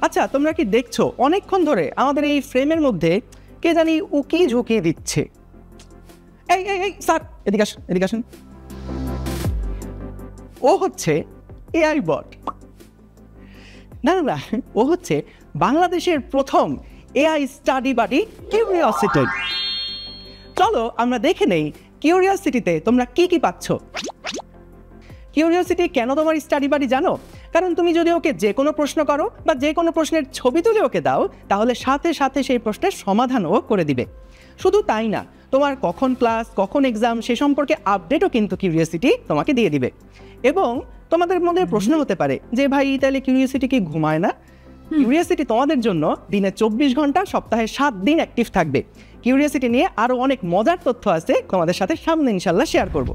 আচ্ছা, তোমরা কি দেখছো অনেকক্ষণ ধরে আমাদের এই ফ্রেমের মধ্যে কে জানি উকি ঝুঁকি দিচ্ছে? এই এই এই স্যার, এদিকে আসুন, এদিকে আসুন। ও হচ্ছে এআই বট। না না না, ও হচ্ছে বাংলাদেশের প্রথম এআই স্টাডি বাডি কিউরিওসিটি। চলো আমরা দেখে নেই কিউরিওসিটিতে তোমরা কি কি পাচ্ছ। কিউরিওসিটি কেন তোমার স্টাডি বাডি জানো? কারণ তুমি যদি ওকে যে কোনো প্রশ্ন করো বা যে কোনো প্রশ্নের ছবি তুলে ওকে দাও, তাহলে সাথে সাথে সেই প্রশ্নের সমাধানও করে দিবে। শুধু তাই না, তোমার কখন ক্লাস, কখন এক্সাম সে সম্পর্কে আপডেটও কিন্তু কিউরিওসিটি তোমাকে দিয়ে দিবে। এবং তোমাদের মধ্যে প্রশ্ন হতে পারে যে ভাই তাহলে কিউরিওসিটি কি ঘুমায় না? কিউরিওসিটি তোমাদের জন্য দিনে 24 ঘন্টা সপ্তাহে 7 দিন অ্যাক্টিভ থাকবে। কিউরিওসিটি নিয়ে আরও অনেক মজার তথ্য আছে, তোমাদের সাথে সামনে ইনশাল্লাহ শেয়ার করব।